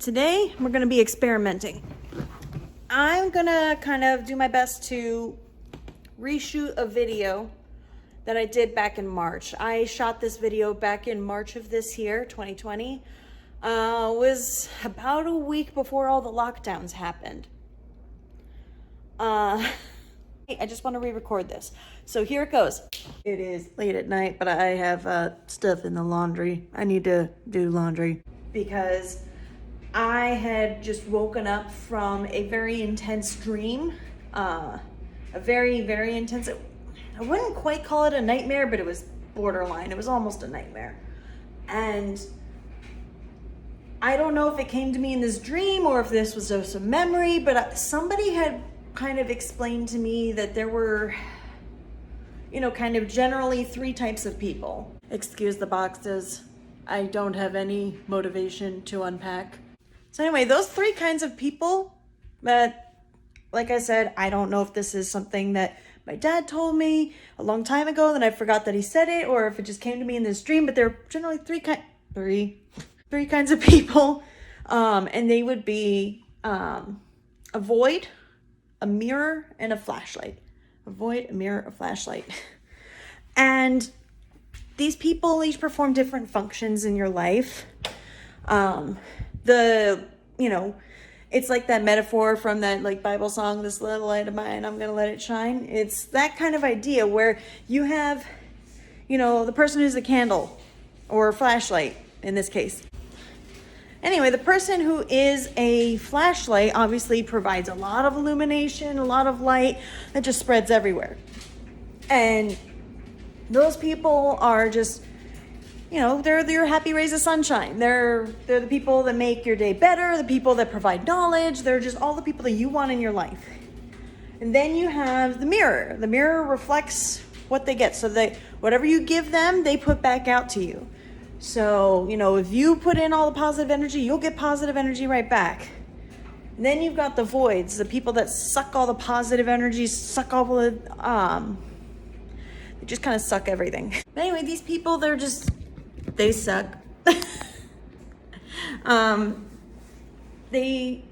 Today we're going to be experimenting. I'm going to kind of do my best to reshoot a video that I did back in March. I shot this video back in March of this year, 2020. Was about a week before all the lockdowns happened. I just want to re-record this. So here it goes. It is late at night, but I have stuff in the laundry. I need to do laundry because I had just woken up from a very intense dream. A very, very intense, I wouldn't quite call it a nightmare, but it was borderline. It was almost a nightmare. And I don't know if it came to me in this dream or if this was just a memory, but somebody had kind of explained to me that there were, kind of generally three types of people. Excuse the boxes. I don't have any motivation to unpack. So anyway, those three kinds of people that, like I said, I don't know if this is something that my dad told me a long time ago, then I forgot that he said it, or if it just came to me in this dream, but there are generally three kinds of people. And they would be a void, a mirror, and a flashlight. A void, a mirror, a flashlight. And these people each perform different functions in your life. It's like that metaphor from that Bible song, this little light of mine, I'm going to let it shine. It's that kind of idea where you have, the person who's a candle or a flashlight in this case. Anyway, the person who is a flashlight obviously provides a lot of illumination, a lot of light that just spreads everywhere. And those people are just, they're your happy rays of sunshine. They're the people that make your day better, the people that provide knowledge. They're just all the people that you want in your life. And then you have the mirror. The mirror reflects what they get. So whatever you give them, they put back out to you. So, if you put in all the positive energy, you'll get positive energy right back. And then you've got the voids, the people that suck all the positive energy, suck all the, they just kind of suck everything. But anyway, these people, they suck. They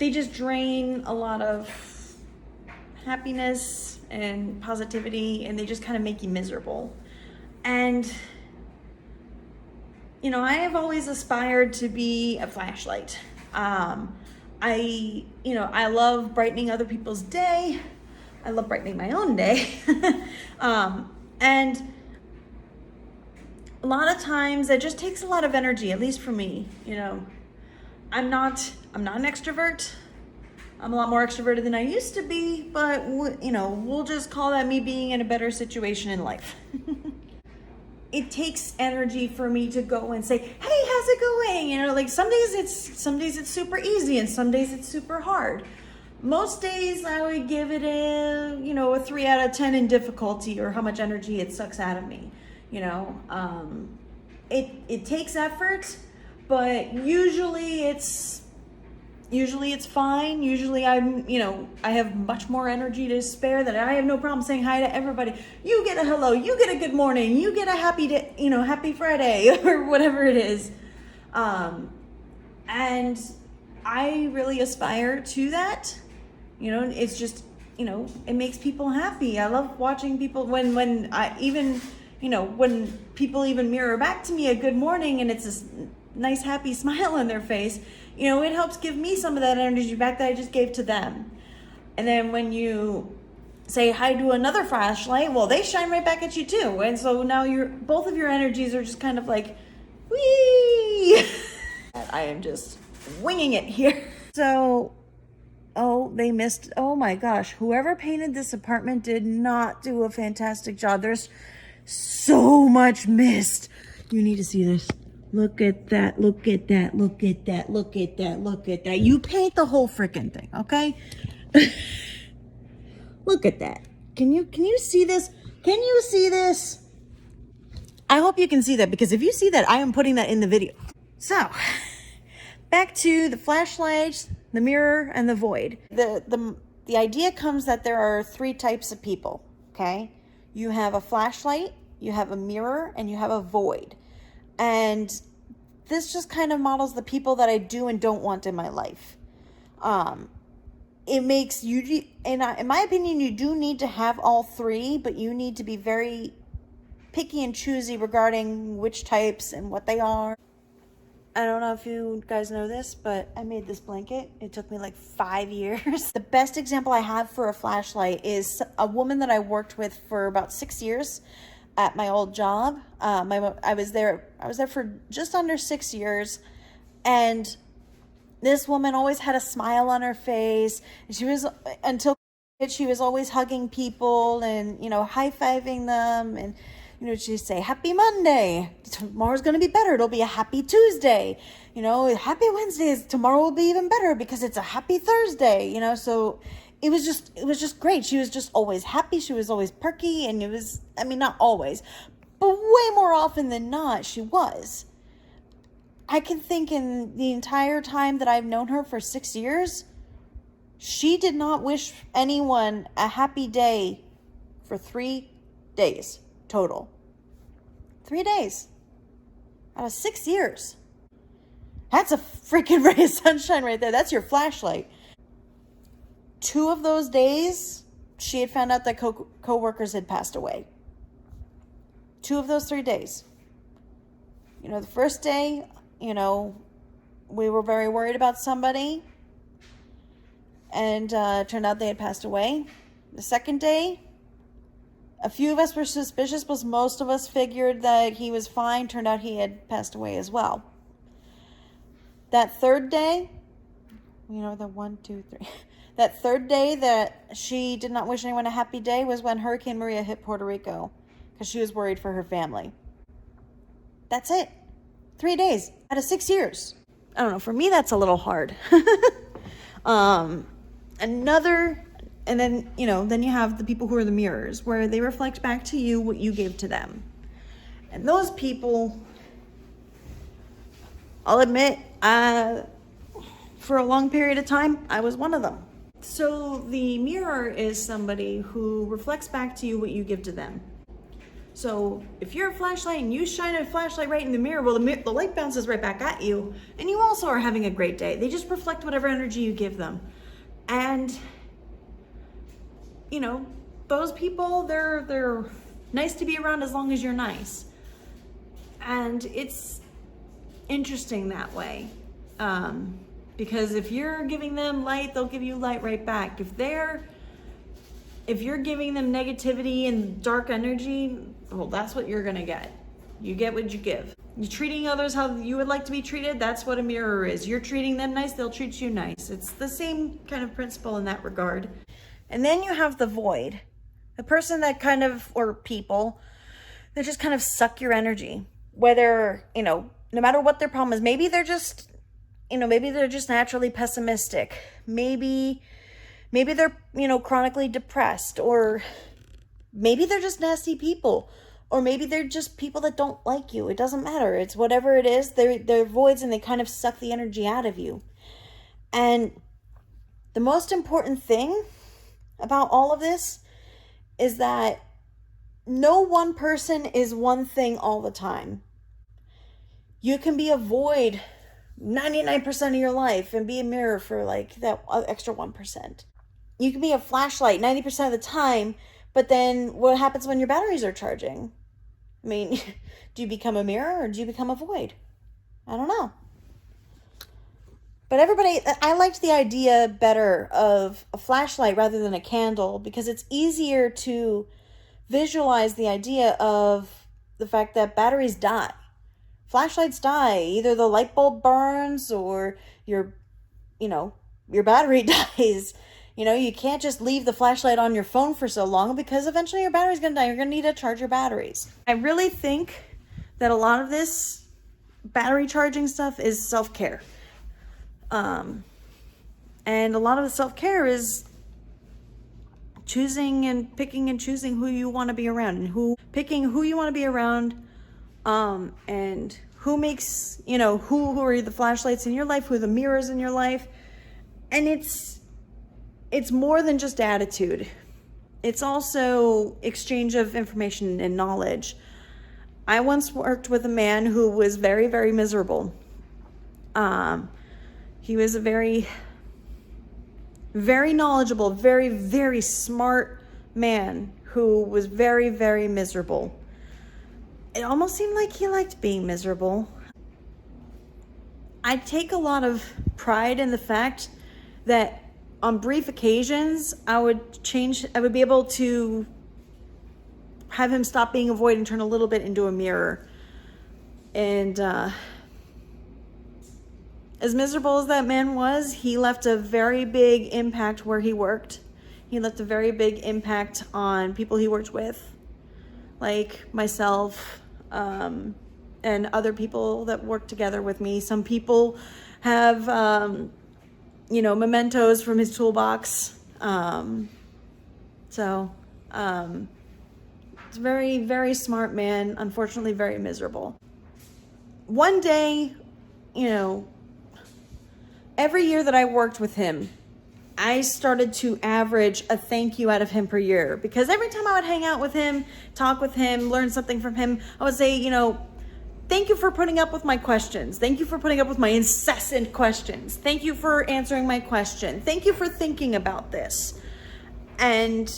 just drain a lot of happiness and positivity, and they just kind of make you miserable. And, I have always aspired to be a flashlight. I love brightening other people's day. I love brightening my own day. And a lot of times it just takes a lot of energy, at least for me. I'm not an extrovert. I'm a lot more extroverted than I used to be, but we'll just call that me being in a better situation in life. It takes energy for me to go and say, hey, how's it going? Some days it's super easy and some days it's super hard. Most days I would give it a 3 out of 10 in difficulty, or how much energy it sucks out of me. It takes effort, but usually it's fine. Usually I have much more energy to spare that I have no problem saying hi to everybody. You get a hello, you get a good morning, you get a happy day, happy Friday or whatever it is. And I really aspire to that. It's just, it makes people happy. I love watching people when people even mirror back to me a good morning and it's this nice happy smile on their face. It helps give me some of that energy back that I just gave to them. And then when you say hi to another flashlight, well, they shine right back at you too. And so now both of your energies are just kind of like, whee! I am just winging it here. So, they missed. Oh my gosh. Whoever painted this apartment did not do a fantastic job. There's so much mist. You need to see this. Look at that, look at that, look at that, look at that, look at that. You paint the whole freaking thing, okay? Look at that. Can you see this? Can you see this? I hope you can see that, because if you see that, I am putting that in the video. So, back to the flashlight, the mirror, and the void. The idea comes that there are three types of people, okay? You have a flashlight, you have a mirror, and you have a void. And this just kind of models the people that I do and don't want in my life. It makes you, in my opinion, you do need to have all three, but you need to be very picky and choosy regarding which types and what they are. I don't know if you guys know this, but I made this blanket. It took me like 5 years. The best example I have for a flashlight is a woman that I worked with for about 6 years at my old job. I was there for just under 6 years, and this woman always had a smile on her face. She was, until she was always hugging people and, high-fiving them, and she'd say, "Happy Monday. Tomorrow's going to be better. It'll be a happy Tuesday. Happy Wednesdays. Tomorrow will be even better because it's a happy Thursday." So it was just great. She was just always happy. She was always perky. And not always, but way more often than not, she was. I can think in the entire time that I've known her for 6 years, she did not wish anyone a happy day for 3 days. Total. 3 days out of 6 years. That's a freaking ray of sunshine right there. That's your flashlight. 2 of those days, she had found out that co-workers had passed away. 2 of those 3 days. The first day, we were very worried about somebody, and it turned out they had passed away. The second day, a few of us were suspicious, but most of us figured that he was fine. Turned out he had passed away as well. That third day, the 1, 2, 3. That third day that she did not wish anyone a happy day was when Hurricane Maria hit Puerto Rico, because she was worried for her family. That's it. 3 days out of 6 years. I don't know. For me, that's a little hard. And then, then you have the people who are the mirrors, where they reflect back to you what you gave to them. And those people, I'll admit, for a long period of time, I was one of them. So the mirror is somebody who reflects back to you what you give to them. So if you're a flashlight and you shine a flashlight right in the mirror, well, the light bounces right back at you, and you also are having a great day. They just reflect whatever energy you give them. And those people, they're nice to be around as long as you're nice. And it's interesting that way. Because if you're giving them light, they'll give you light right back. If you're giving them negativity and dark energy, well, that's what you're gonna get. You get what you give. You're treating others how you would like to be treated. That's what a mirror is. You're treating them nice, they'll treat you nice. It's the same kind of principle in that regard. And then you have the void, the person that or people that just kind of suck your energy. Whether, no matter what their problem is, maybe they're just, maybe they're just naturally pessimistic. Maybe they're, chronically depressed, or maybe they're just nasty people, or maybe they're just people that don't like you. It doesn't matter. It's whatever it is. They're voids, and they kind of suck the energy out of you. And the most important thing about all of this is that no one person is one thing all the time. You can be a void 99% of your life and be a mirror for like that extra 1%. You can be a flashlight 90% of the time, but then what happens when your batteries are charging? Do you become a mirror or do you become a void? I don't know. But I liked the idea better of a flashlight rather than a candle, because it's easier to visualize the idea of the fact that batteries die. Flashlights die. Either the light bulb burns or your battery dies. You can't just leave the flashlight on your phone for so long, because eventually your battery's going to die. You're going to need to charge your batteries. I really think that a lot of this battery charging stuff is self-care. And a lot of the self-care is choosing and picking and choosing who you want to be around, and picking who you want to be around, and who makes, who are the flashlights in your life, who are the mirrors in your life. And it's more than just attitude. It's also exchange of information and knowledge. I once worked with a man who was very, very miserable. He was a very, very knowledgeable, very, very smart man who was very, very miserable. It almost seemed like he liked being miserable. I take a lot of pride in the fact that on brief occasions, I would be able to have him stop being a void and turn a little bit into a mirror. And as miserable as that man was, he left a very big impact where he worked. He left a very big impact on people he worked with, like myself, and other people that work together with me. Some people have, mementos from his toolbox. It's a very, very smart man, unfortunately very miserable. One day, every year that I worked with him, I started to average a thank you out of him per year, because every time I would hang out with him, talk with him, learn something from him, I would say, thank you for putting up with my questions. Thank you for putting up with my incessant questions. Thank you for answering my question. Thank you for thinking about this. And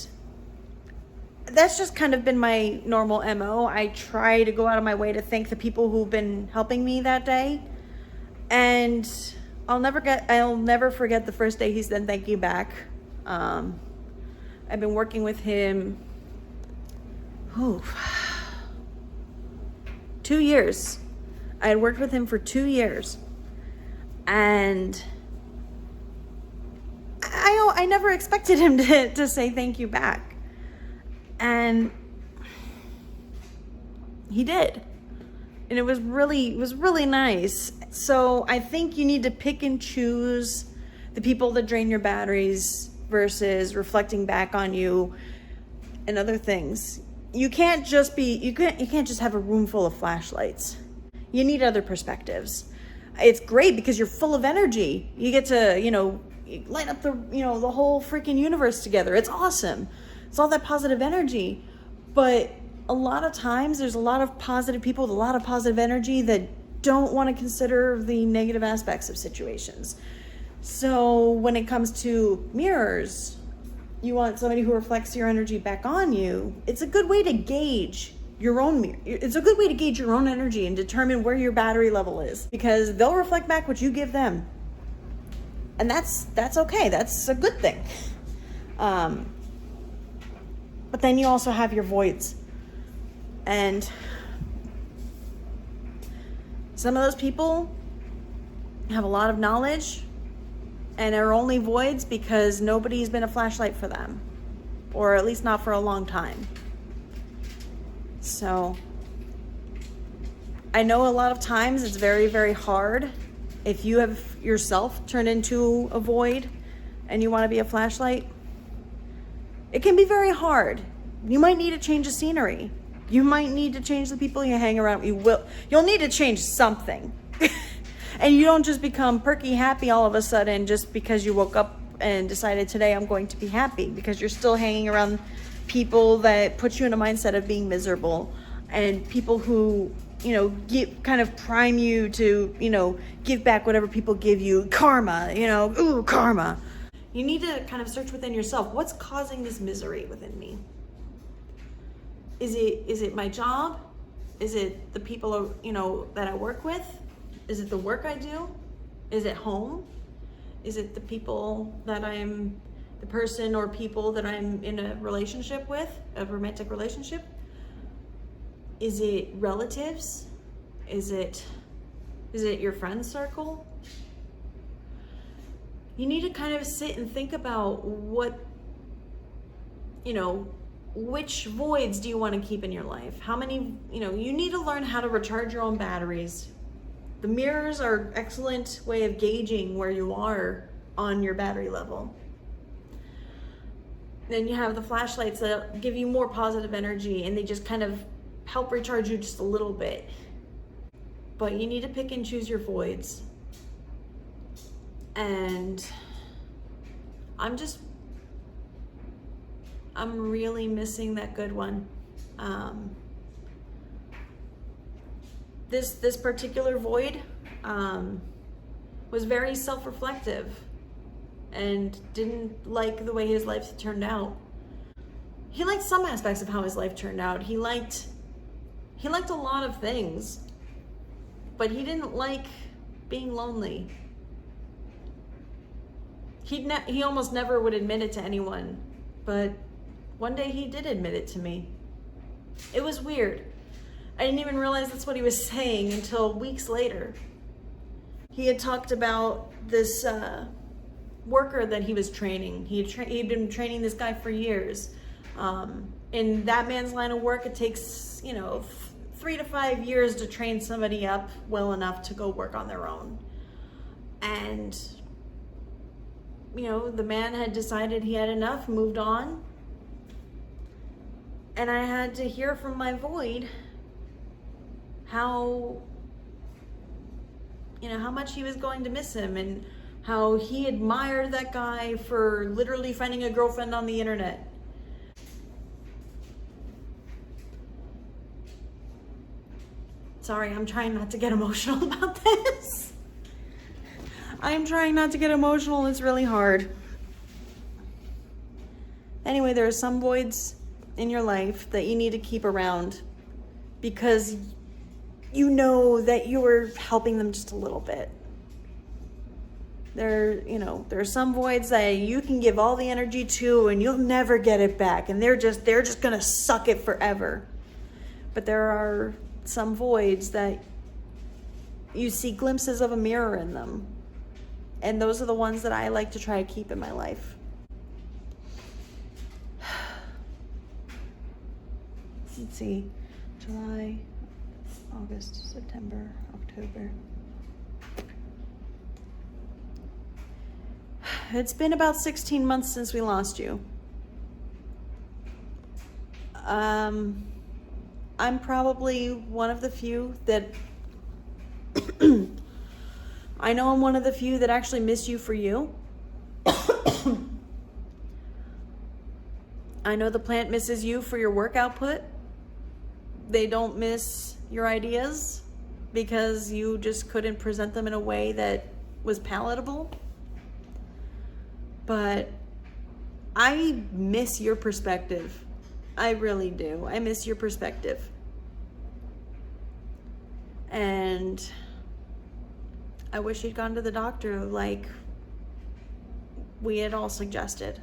that's just kind of been my normal MO. I try to go out of my way to thank the people who've been helping me that day. And I'll never forget the first day he said thank you back. I've been working with him 2 years. I had worked with him for 2 years, and I never expected him to say thank you back, and he did, and it was really nice. So I think you need to pick and choose the people that drain your batteries versus reflecting back on you and other things. You can't just have a room full of flashlights. You need other perspectives. It's great because you're full of energy. You get to, light up the whole freaking universe together. It's awesome. It's all that positive energy. But a lot of times there's a lot of positive people with a lot of positive energy that don't want to consider the negative aspects of situations. So when it comes to mirrors, you want somebody who reflects your energy back on you. It's a good way to gauge your own mirror. It's a good way to gauge your own energy and determine where your battery level is, because they'll reflect back what you give them. And that's okay. That's a good thing. But then you also have your voids. And some of those people have a lot of knowledge and are only voids because nobody's been a flashlight for them, or at least not for a long time. So I know a lot of times it's very, very hard if you have yourself turned into a void and you want to be a flashlight. It can be very hard. You might need to change the scenery. You might need to change the people you hang around. You'll need to change something. And you don't just become perky happy all of a sudden just because you woke up and decided today I'm going to be happy, because you're still hanging around people that put you in a mindset of being miserable, and people who, kind of prime you to, give back whatever people give you. Karma, karma. You need to kind of search within yourself. What's causing this misery within me? Is it my job? Is it the people, that I work with? Is it the work I do? Is it home? Is it the people that the person or people that I'm in a relationship with, a romantic relationship? Is it relatives? Is it your friend circle? You need to kind of sit and think about which voids do you want to keep in your life? How many, you need to learn how to recharge your own batteries. The mirrors are an excellent way of gauging where you are on your battery level. Then you have the flashlights that give you more positive energy, and they just kind of help recharge you just a little bit. But you need to pick and choose your voids. And I'm really missing that good one. this particular void was very self-reflective and didn't like the way his life turned out. He liked some aspects of how his life turned out. He liked a lot of things, but he didn't like being lonely. He almost never would admit it to anyone, but one day he did admit it to me. It was weird. I didn't even realize that's what he was saying until weeks later. He had talked about this worker that he was training. He'd been training this guy for years. In that man's line of work, it takes, 3 to 5 years to train somebody up well enough to go work on their own. And, the man had decided he had enough, moved on. And I had to hear from my void how much he was going to miss him, and how he admired that guy for literally finding a girlfriend on the internet. Sorry, I'm trying not to get emotional about this. I'm trying not to get emotional. It's really hard. Anyway, there are some voids in your life that you need to keep around because you know that you were helping them just a little bit. There are some voids that you can give all the energy to and you'll never get it back, and they're just gonna suck it forever. But there are some voids that you see glimpses of a mirror in them, and those are the ones that I like to try to keep in my life. Let's see, July, August, September, October. It's been about 16 months since we lost you. I'm probably one of the few that I know I'm one of the few that actually miss you for you. I know the plant misses you for your work output. They don't miss your ideas because you just couldn't present them in a way that was palatable. But I miss your perspective. I really do. I miss your perspective. And I wish you'd gone to the doctor like we had all suggested.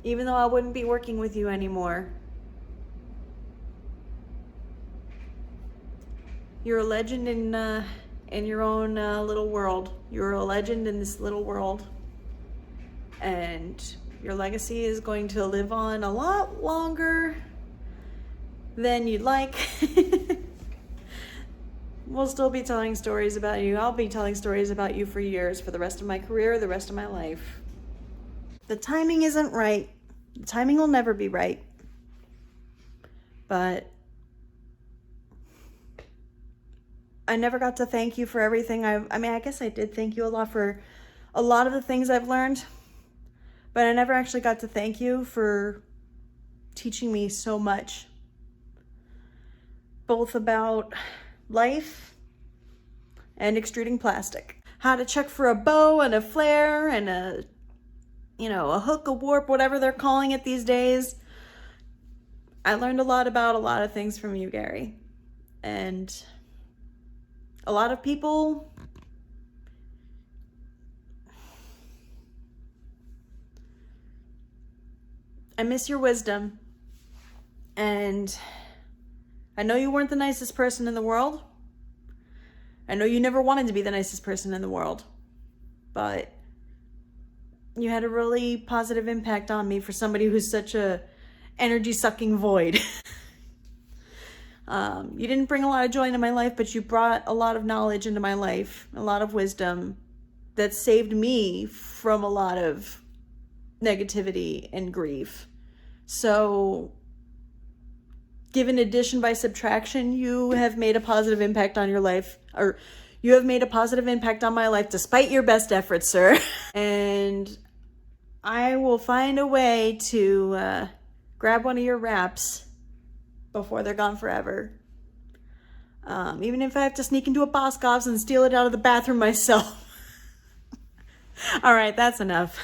Even though I wouldn't be working with you anymore. You're a legend in your own little world. You're a legend in this little world. And your legacy is going to live on a lot longer than you'd like. We'll still be telling stories about you. I'll be telling stories about you for years, for the rest of my career, the rest of my life. The timing isn't right. The timing will never be right. But I never got to thank you for everything. I guess I did thank you a lot for a lot of the things I've learned, but I never actually got to thank you for teaching me so much, both about life and extruding plastic. How to check for a bow and a flare and a hook, a warp, whatever they're calling it these days. I learned a lot about a lot of things from you, Gary. And a lot of people I miss your wisdom. And I know you weren't the nicest person in the world. I know you never wanted to be the nicest person in the world. But you had a really positive impact on me for somebody who's such a energy-sucking void. You didn't bring a lot of joy into my life, but you brought a lot of knowledge into my life, a lot of wisdom that saved me from a lot of negativity and grief. So, given addition by subtraction, you have made a positive impact on your life, or you have made a positive impact on my life despite your best efforts, sir. And I will find a way to grab one of your wraps before they're gone forever. Even if I have to sneak into a Boscov's and steal it out of the bathroom myself. All right, that's enough.